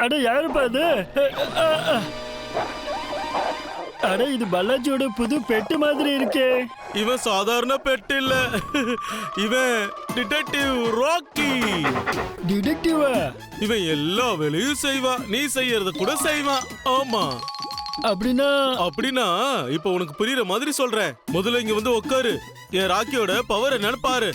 அட யாருப்பா அது? அட இது பல்லாஜியோட புது பெட்டு மாதிரி இருக்கே. இவன் சாதாரண பெட் இல்ல, இவன் டிடெக்டிவ் ராக்கி. டிடெக்டிவா? இவன் எல்லா வேலையும் செய்வான், நீ செய்யறத கூட செய்வான். ஆமா. அப்படின்னா இப்ப உனக்கு புரியுற மாதிரி சொல்றேன். முதல்ல இங்க வந்து உட்காரு. என் ராக்கியோட பவர் என்னன்னு பாரு.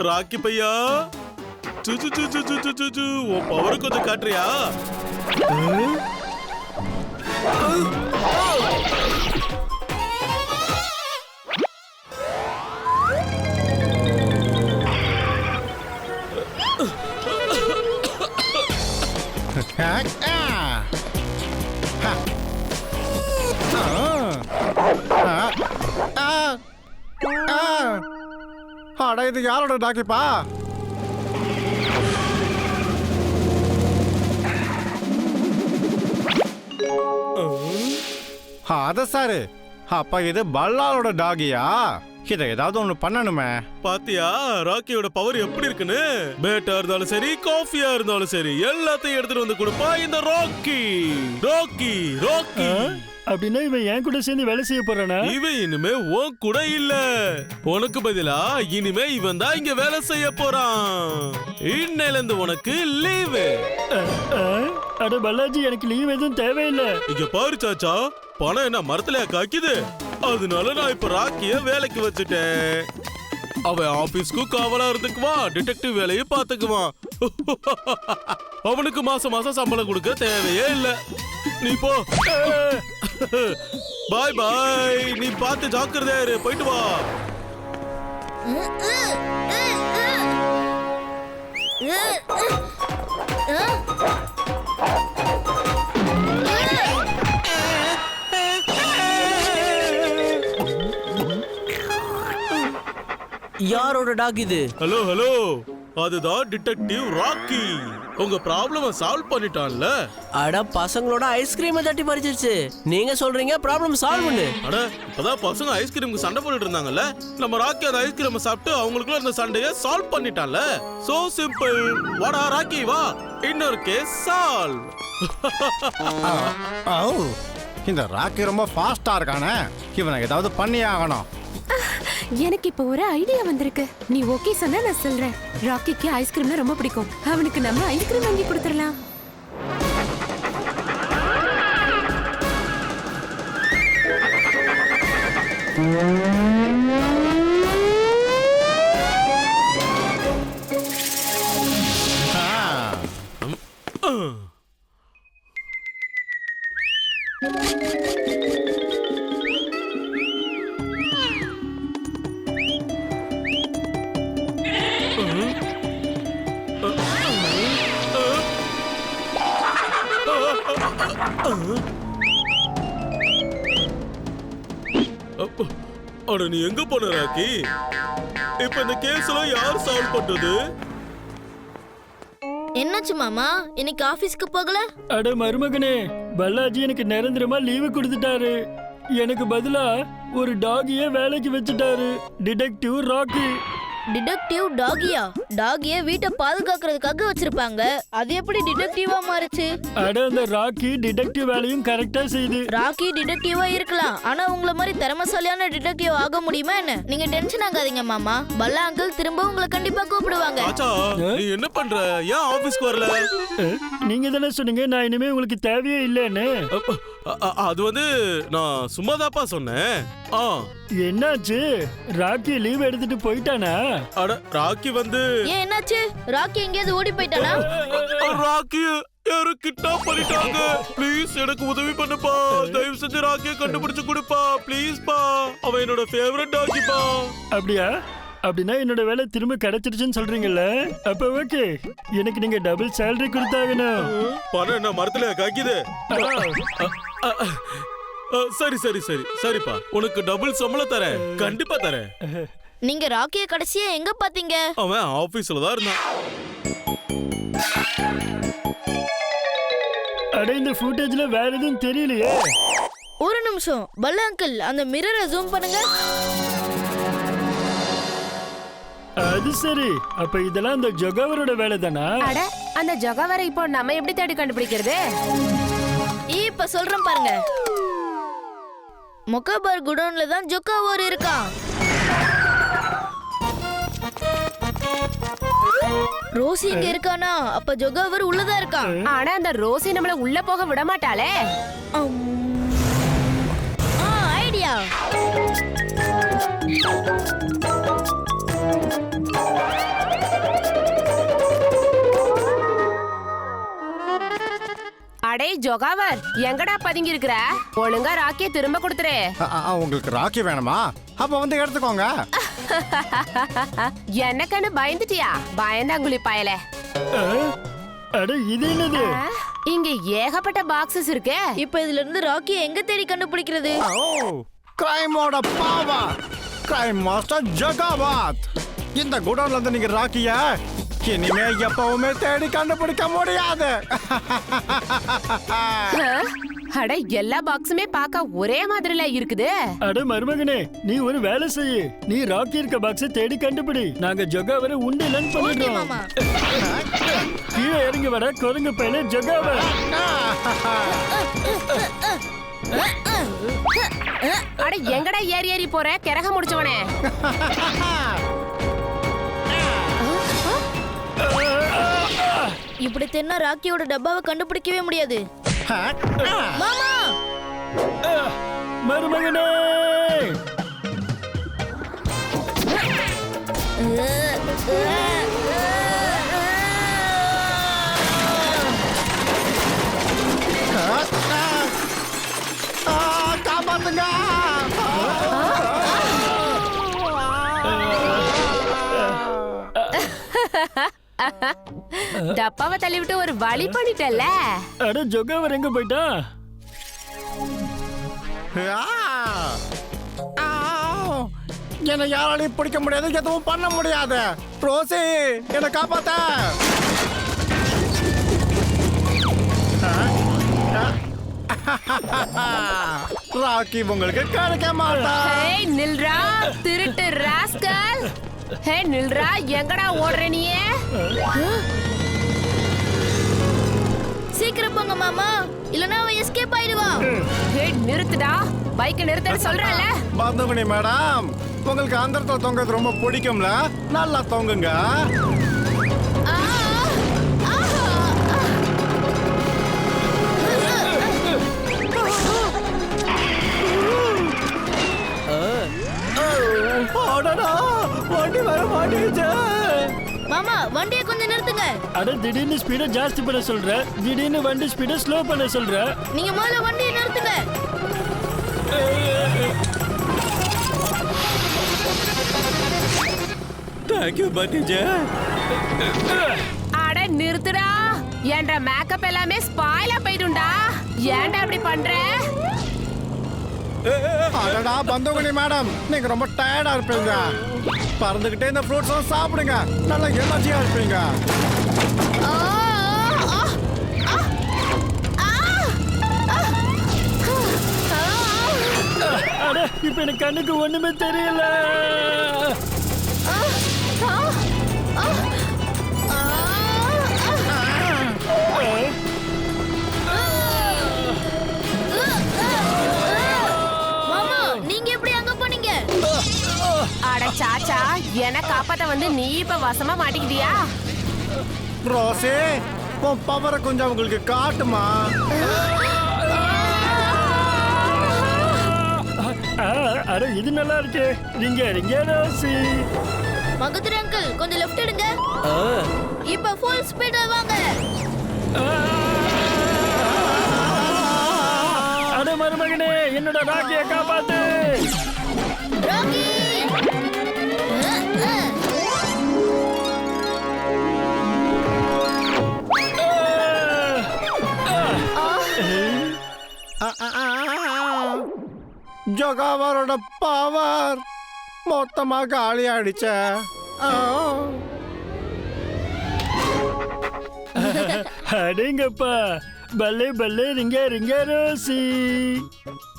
ராக்கி பையா, உன் பவர் கொஞ்சம் காட்டுறியா? அட இது யாரோட டாக்கிப்பா? அத சாரு, அப்ப இது பல்லாலோட டாகியா? இத ஏதாவது ஒண்ணு பண்ணணுமே. பாத்தியா ராக்கியோட பவர் எப்படி இருக்குன்னு? பேட்டா இருந்தாலும் சரி, காஃபியா இருந்தாலும் சரி, எல்லாத்தையும் எடுத்துட்டு வந்து கொடுப்பா இந்த ராக்கி. ராக்கி ராக்கி. அப்படின்னா இவன் என் கூட சேர்ந்து வேலை செய்ய போறானா? இவன் இனிமே உன் கூட இல்ல, உனக்கு பதிலா இனிமே இவன் தான் இங்க வேலை செய்ய போறான். இன்னையில இருந்து உனக்கு லீவு. அட பல்லாஜி, எனக்கு லீவ் எதுவும் தேவையில்லை. இங்க பாரு சாச்சா, பணம் என்ன மரத்துல காய்க்குது? அதனால நான் இப்ப ராக்கிய வேலைக்கு வச்சுட்டேன். அவன் ஆபீஸ்க்கு காவலா இருந்துக்குவான், டிடெக்டிவ் வேலையை பாத்துக்குவான். அவனுக்கு மாசம் மாசம் சம்பளம் கொடுக்க தேவையே இல்ல. நீ போ. பாய் பாய். நீ பார்த்து ஜாக்கிரதையா இரு. போயிட்டு வா. யாரோட டாக் இது? ஹலோ ஹலோ, அதுதான் டிடெக்டிவ் ராக்கி. உங்க ப்ராப்ளம சால்வ் பண்ணிட்டான்ல. அட பசங்களோட ஐஸ்கிரீம் தட்டி பறிச்சிருச்சு. நீங்க சொல்றீங்க ப்ராப்ளம் சால்வ் பண்ணு. அட இப்பதான் பசங்க ஐஸ்கிரீமுக்கு சண்டை போட்டுட்டு இருந்தாங்கல்ல, நம்ம ராக்கி அந்த ஐஸ்கிரீமை சாப்பிட்டு அவங்களுக்குள்ள இருந்த சண்டையை சால்வ் பண்ணிட்டான்ல. So simple. வாடா ராக்கி வா, இன்னொரு கேஸ் சால்வ். இந்த ராக்கி ரொம்ப ஃபாஸ்டா இருக்கானே, இவனை ஏதாவது பண்ணி ஆகணும். எனக்கு இப்ப ஒரு ஐடியா வந்திருக்கு. நீ ஓகே சொன்னா நான் சொல்றேன். ராக்கிக்கு ஐஸ்கிரீம்னா ரொம்ப பிடிக்கும். அவனுக்கு நம்ம ஐஸ்கிரீம் வாங்கி கொடுத்துடலாம். அட நீ எங்க போன ராக்கி? இப்ப இந்த கேஸ்ல யார் சால்வ் பண்றது? என்னாச்சு மாமா, இன்னைக்கு ஆபீஸ்க்கு போகல? அட மருமகனே, பல்லாஜி எனக்கு நிரந்தரமா லீவு கொடுத்துட்டாரு. எனக்கு பதிலா ஒரு டாகிய வேலைக்கு வச்சுட்டாரு, டிடெக்டிவ் ராக்கி. டிடெக்டிவ் டாகியா? டாகிய வீட்டை பாதுகாக்கிறதுக்காக வச்சிருப்பாங்க, அது எப்படி டிடெக்டிவா மாறுச்சு? அட அந்த ராக்கி டிடெக்டிவ் வேலையும் கரெக்டா செய்யுது. ராக்கி டிடெக்டிவா இருக்கலாம், ஆனா உங்களை மாதிரி திறமைசாலியான டிடெக்டிவ் ஆக முடியுமா என்ன? நீங்க டென்ஷன் ஆகாதீங்க மாமா, பல்லா அங்கிள் திரும்ப உங்களை கண்டிப்பா கூப்பிடுவாங்க. ஆச்சா, நீ என்ன பண்ற? ஏன் ஆபீஸ்க்கு வரல? நீங்க தானே சொன்னீங்க நான் இனிமே உங்களுக்கு தேவையே இல்லைன்னு. அது வந்து நான் சும்மாதாப்பா சொன்னேன். என்னாச்சு? ராக்கி லீவ் எடுத்துட்டு போயிட்டானா? அட ராக்கி வந்து ஏன் என்னாச்சு? ராக்கி எங்கேயாவது ஓடி போயிட்டானா? ராக்கி யாரு கிட்னாப் பண்ணிட்டாங்க. ப்ளீஸ் எனக்கு உதவி பண்ணுப்பா. தயவு செஞ்சு ராக்கியை கண்டுபிடிச்சு கொடுப்பா ப்ளீஸ் பா. அவன் என்னோட ஃபேவரட் டாகிப்பா. அப்படியா? அப்படின்னா என்னோட வேலை திரும்ப கிடைச்சிருச்சுன்னு சொல்றீங்கல்ல? அப்ப ஓகே, எனக்கு நீங்க டபுள் சேலரி கொடுத்தாகணும். பணம் என்ன மரத்துல காய்க்குது? சரி சரி சரி சரிப்பா, உனக்கு டபுள் சம்பளம் தரேன், கண்டிப்பா தரேன். நீங்க ராக்கிய கடைசியா எங்க பாத்தீங்க? அவன் ஆபீஸ்ல தான் இருந்தான். அட இந்த ஃபுட்டேஜ்ல வேற எதுவும் தெரியலையே. ஒரு நிமிஷம் பல்லா அங்கிள் அந்த மிரரை ஜூம் பண்ணுங்க. அது சரி, அப்ப இதெல்லாம் அந்த ஜொகாவரோட வேலை தானா? அட அந்த ஜொகாவரை இப்போ நம்ம எப்படி தேடி கண்டுபிடிக்கிறது? இப்ப சொல்றேன் பாருங்க. மொக்காபார் குடோன்ல தான் ஜொக்காவோர் இருக்கான். ரோசி இங்க இருக்கானா? அப்ப ஜொகாவர் உள்ளதான் இருக்கான். ஆனா அந்த ரோசி நம்மள உள்ள போக விட மாட்டாளே. ஐடியா. அடே ஜொகாவர், எங்கடா பதுங்கி இருக்கிற? ஒழுங்கா ராக்கிய திரும்ப கொடுத்துரு. உங்களுக்கு ராக்கி வேணுமா? அப்ப வந்து எடுத்துக்கோங்க. என்னக்கன்னு பயந்துட்டியா? பயந்தாங்குழி பயல. அட இது என்னது? இங்க ஏகப்பட்ட பாக்ஸஸ் இருக்கு. இப்ப இதுல இருந்து ராக்கியை எங்க தேடி கண்டுபிடிக்கிறது? கிரைமோட பவர், கிரைம் மாஸ்டர் ஜகாபாத். இந்த குடோன்ல இருந்து நீங்க ராக்கிய இனிமே எப்பவுமே தேடி கண்டுபிடிக்க முடியாது. அட எல்லா பாக்ஸுமே பார்க்க ஒரே மாதிரில இருக்குது. அட மருமகனே, நீ ஒரு வேலை செய்யு. நீ ராக்கி இருக்க பாக்ஸ தேடி கண்டுபிடி. நாங்க ஜொகாவரை உண்டு இல்லன்னு ஓகே பண்ணிடுறோம். மாமா. கீழே இறங்கி வர குரங்கு பையனே ஜொகாவர். அட எங்கடா ஏறி ஏறி போற கிரக முடிச்சவனே? இப்படி தென்னா ராக்கியோட டப்பாவை கண்டுபிடிக்கவே முடியாது. மாமா மருமகனே, காப்பாத்துங்க. டப்பாவை தள்ளி விட்டு ஒரு வழி பண்ணிட்டல்ல. அட ஜொகாவர் எங்க போயிட்டா? என்னை யாராலையும் பிடிக்க முடியாது, எதுவும் பண்ண முடியாது. ரோசி, என்னை காப்பாத்த. ராக்கி உங்களுக்கு கிடைக்க மாட்டா. ஹேய் நில்ரா, திருட்டு ராஸ்கல். ஹே நில்ரா, எங்கடா ஓடுற நீயே? சீக்கிரம் போங்க மாமா, இல்லனா அவன் எஸ்கேப் ஆயிடுவான். ஹே நிறுத்துடா, பைக் நிறுத்தன்னு சொல்றேன்ல. பந்துமணி மேடம், உங்களுக்கு அந்த இடத்துல தொங்குறது ரொம்ப பிடிக்கும்ல, நல்லா தொங்குங்க. வண்டி வர மாட்டேங்குது. மாமா வண்டியை கொஞ்சம் நிறுத்துங்க. அட திடீர்னு ஸ்பீட ஜாஸ்தி பண்ண சொல்ற, திடீர்னு வண்டி ஸ்பீட ஸ்லோ பண்ண சொல்ற. நீங்க முதல்ல வண்டியை நிறுத்துங்க. தேங்க்யூ பட்டிஜா. அட நிறுத்துடா, என்ற மேக்கப் எல்லாமே ஸ்பாயிலா போயிடும்டா. ஏன்டா அப்படி பண்ற? அடடா பந்துமணி மேடம், நீங்க ரொம்ப டயர்டா இருப்பீங்க. பறந்துகிட்டே இந்த ஃப்ரூட்ஸ் சாப்பிடுங்க, நல்லா எனர்ஜியா இருப்பீங்க. அட இப்ப எனக்கு கண்ணுக்கு ஒண்ணுமே தெரியல. மாமா நீங்க எப்படி அங்க போனீங்க? அட சாச்சா, என்ன காப்பாத்த வந்து நீ இப்ப வசமா மாட்டிக்கிட்டியா? ரோசி, உன் பவரை கொஞ்சம் உங்களுக்கு காட்டுமா? அட இது நல்லா இருக்கு. நீங்க இருங்க ரோசி. மகதுரை அங்கிள் கொஞ்சம் லெஃப்ட் எடுங்க. இப்ப ஃபுல் ஸ்பீட்ல வாங்க. அட மருமகனே, என்னோட ராக்கியை காப்பாத்து. ராக்கி ஜொகாவரோட பவர் மொத்தமா காலி ஆயிடுச்ச. அடேங்கப்பா, பல்லே பல்லே ரிங்க ரிங்க ரோசி.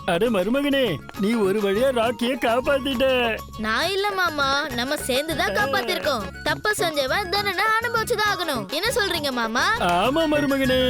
அட மருமகனே, நீ ஒரு வழியா ராக்கிய காப்பாத்திட்ட. நான் இல்ல மாமா, நம்ம சேர்ந்து தான் காப்பாத்திருக்கோம். தப்பு செஞ்சவன் தண்டனை அனுபவிச்சுதான் ஆகணும். என்ன சொல்றீங்க மாமா? ஆமா மருமகனே.